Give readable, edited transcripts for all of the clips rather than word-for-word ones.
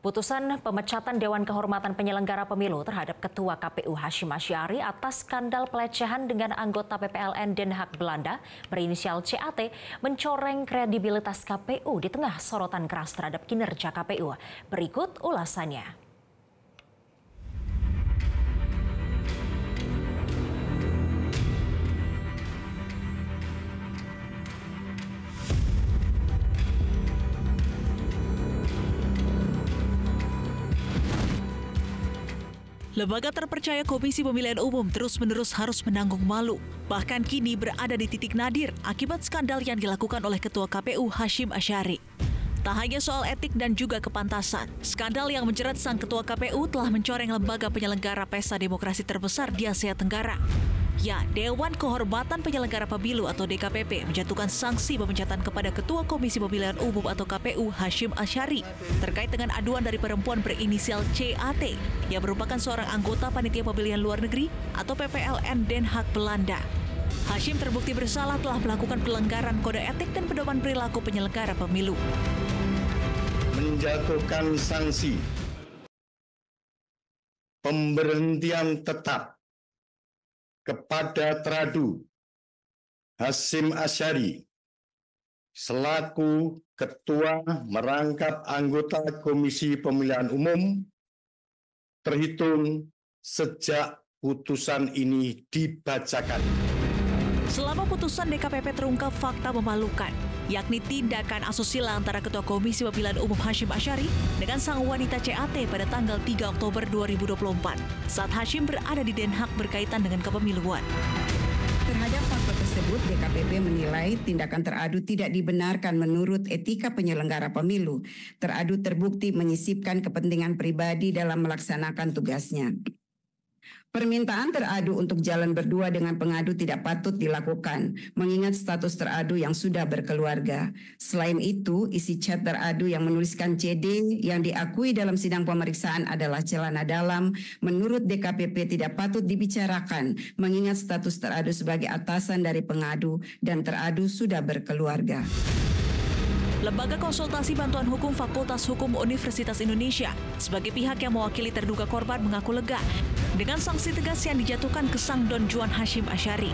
Putusan pemecatan Dewan Kehormatan Penyelenggara Pemilu terhadap Ketua KPU Hashim Asyari atas skandal pelecehan dengan anggota PPLN Den Haag Belanda berinisial CAT mencoreng kredibilitas KPU di tengah sorotan keras terhadap kinerja KPU. Berikut ulasannya. Lembaga terpercaya Komisi Pemilihan Umum terus-menerus harus menanggung malu. Bahkan kini berada di titik nadir akibat skandal yang dilakukan oleh Ketua KPU Hashim Asyari. Tak hanya soal etik dan juga kepantasan, skandal yang menjerat sang Ketua KPU telah mencoreng lembaga penyelenggara pesta demokrasi terbesar di Asia Tenggara. Ya, Dewan Kehormatan Penyelenggara Pemilu atau DKPP menjatuhkan sanksi pemecatan kepada Ketua Komisi Pemilihan Umum atau KPU Hashim Asyari terkait dengan aduan dari perempuan berinisial CAT yang merupakan seorang anggota Panitia Pemilihan Luar Negeri atau PPLN Den Haag Belanda. Hashim terbukti bersalah telah melakukan pelanggaran kode etik dan pedoman perilaku penyelenggara pemilu. Menjatuhkan sanksi pemberhentian tetap kepada Teradu Hashim Asyari selaku Ketua merangkap anggota Komisi Pemilihan Umum terhitung sejak putusan ini dibacakan. Selama putusan DKPP terungkap fakta memalukan, yakni tindakan asusila antara Ketua Komisi Pemilihan Umum Hashim Asyari dengan sang wanita CAT pada tanggal 3 Oktober 2024 saat Hashim berada di Den Haag berkaitan dengan kepemiluan. Terhadap fakta tersebut, DKPP menilai tindakan Teradu tidak dibenarkan menurut etika penyelenggara pemilu. Teradu terbukti menyisipkan kepentingan pribadi dalam melaksanakan tugasnya. Permintaan Teradu untuk jalan berdua dengan pengadu tidak patut dilakukan, mengingat status Teradu yang sudah berkeluarga. Selain itu, isi chat Teradu yang menuliskan CD yang diakui dalam sidang pemeriksaan adalah celana dalam, menurut DKPP tidak patut dibicarakan, mengingat status Teradu sebagai atasan dari pengadu dan Teradu sudah berkeluarga. Lembaga Konsultasi Bantuan Hukum Fakultas Hukum Universitas Indonesia sebagai pihak yang mewakili terduga korban mengaku lega dengan sanksi tegas yang dijatuhkan ke sang Don Juan Hashim Asyari.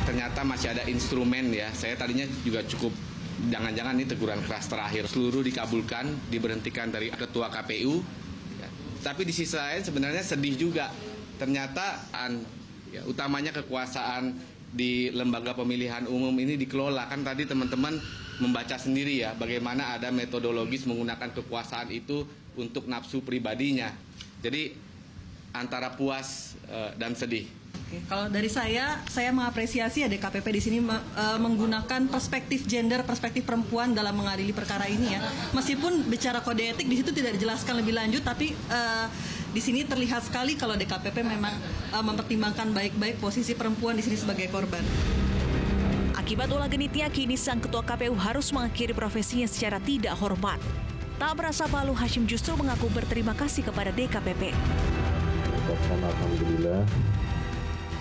Ternyata masih ada instrumen ya, saya tadinya juga cukup jangan-jangan ini teguran keras terakhir. Seluruh dikabulkan, diberhentikan dari Ketua KPU, ya. Tapi di sisi lain sebenarnya sedih juga. Ternyata ya, utamanya kekuasaan di lembaga pemilihan umum ini dikelola. Kan tadi teman-teman membaca sendiri ya bagaimana ada metodologis menggunakan kekuasaan itu untuk nafsu pribadinya. Jadi antara puas dan sedih. Oke, kalau dari saya mengapresiasi ya DKPP di sini menggunakan perspektif gender, perspektif perempuan dalam mengadili perkara ini ya. Meskipun bicara kode etik di situ tidak dijelaskan lebih lanjut, tapi di sini terlihat sekali kalau DKPP memang mempertimbangkan baik-baik posisi perempuan di sini sebagai korban. Akibat ulah genitnya, kini sang Ketua KPU harus mengakhiri profesinya secara tidak hormat. Tak merasa malu, Hashim justru mengaku berterima kasih kepada DKPP. Alhamdulillah,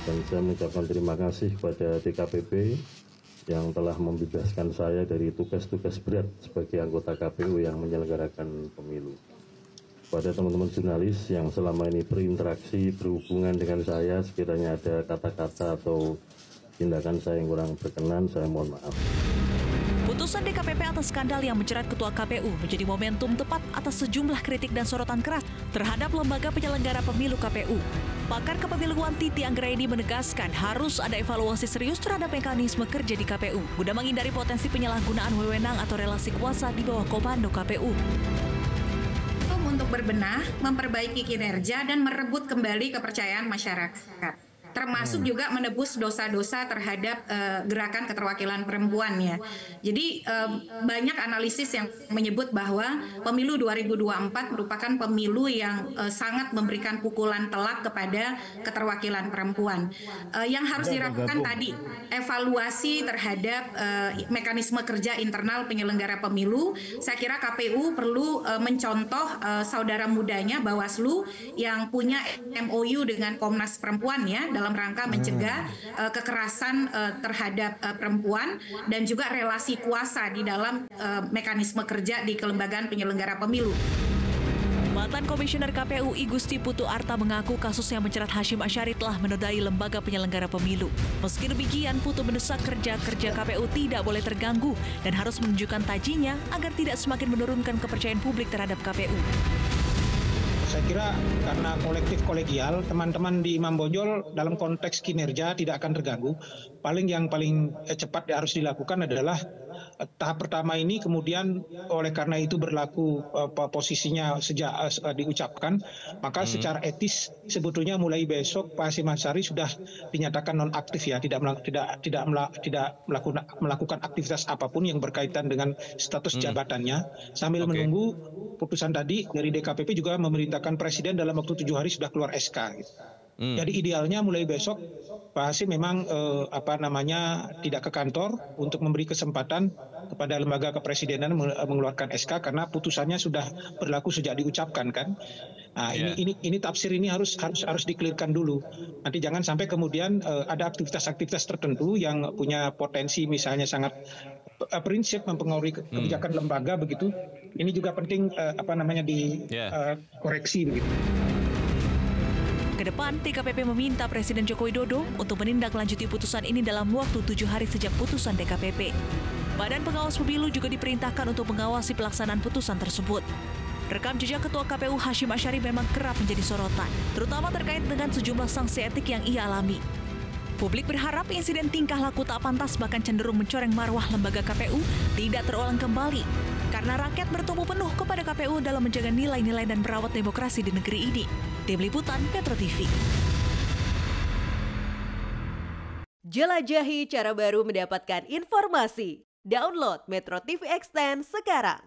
dan saya mengucapkan terima kasih kepada DKPP yang telah membebaskan saya dari tugas-tugas berat sebagai anggota KPU yang menyelenggarakan pemilu. Pada teman-teman jurnalis yang selama ini berinteraksi, berhubungan dengan saya, sekiranya ada kata-kata atau tindakan saya yang kurang berkenan, saya mohon maaf. Putusan DKPP atas skandal yang menjerat Ketua KPU menjadi momentum tepat atas sejumlah kritik dan sorotan keras terhadap lembaga penyelenggara pemilu KPU. Pakar kepemiluan Titi Anggraini menegaskan harus ada evaluasi serius terhadap mekanisme kerja di KPU guna menghindari potensi penyalahgunaan wewenang atau relasi kuasa di bawah komando KPU. Untuk berbenah, memperbaiki kinerja, dan merebut kembali kepercayaan masyarakat. Termasuk juga menebus dosa-dosa terhadap gerakan keterwakilan perempuan ya. Jadi banyak analisis yang menyebut bahwa pemilu 2024 merupakan pemilu yang sangat memberikan pukulan telak kepada keterwakilan perempuan. Yang harus dilakukan tadi, evaluasi terhadap mekanisme kerja internal penyelenggara pemilu. Saya kira KPU perlu mencontoh saudara mudanya Bawaslu yang punya MOU dengan Komnas Perempuan ya dalam dalam rangka mencegah kekerasan terhadap perempuan dan juga relasi kuasa di dalam mekanisme kerja di kelembagaan penyelenggara pemilu. Mantan Komisioner KPU I Gusti Putu Arta mengaku kasus yang menjerat Hasyim Asyari telah menodai lembaga penyelenggara pemilu. Meski demikian, Putu mendesak kerja-kerja KPU tidak boleh terganggu dan harus menunjukkan tajinya agar tidak semakin menurunkan kepercayaan publik terhadap KPU. Saya kira karena kolektif kolegial, teman-teman di Imam Bonjol dalam konteks kinerja tidak akan terganggu. Yang paling cepat harus dilakukan adalah tahap pertama ini, kemudian oleh karena itu berlaku posisinya sejak diucapkan, maka secara etis sebetulnya mulai besok Pak Hasyim Asyari sudah dinyatakan nonaktif ya, tidak melakukan aktivitas apapun yang berkaitan dengan status jabatannya, sambil menunggu putusan tadi dari DKPP juga memerintahkan Presiden dalam waktu 7 hari sudah keluar SK. Gitu. Jadi idealnya mulai besok Pak Hasyim memang tidak ke kantor untuk memberi kesempatan kepada lembaga kepresidenan mengeluarkan SK karena putusannya sudah berlaku sejak diucapkan kan. Nah, ini tafsir ini harus dikelirkan dulu. Nanti jangan sampai kemudian ada aktivitas-aktivitas tertentu yang punya potensi misalnya sangat prinsip mempengaruhi kebijakan lembaga begitu. Ini juga penting dikoreksi begitu. Kedepan, DKPP meminta Presiden Joko Widodo untuk menindaklanjuti putusan ini dalam waktu 7 hari sejak putusan DKPP. Badan Pengawas Pemilu juga diperintahkan untuk mengawasi pelaksanaan putusan tersebut. Rekam jejak Ketua KPU Hasyim Asyari memang kerap menjadi sorotan, terutama terkait dengan sejumlah sanksi etik yang ia alami. Publik berharap insiden tingkah laku tak pantas bahkan cenderung mencoreng marwah lembaga KPU tidak terulang kembali. Karena rakyat bertumbuh penuh kepada KPU dalam menjaga nilai-nilai dan merawat demokrasi di negeri ini. Tim Liputan Metro TV. Jelajahi cara baru mendapatkan informasi. Download Metro TV Extend sekarang.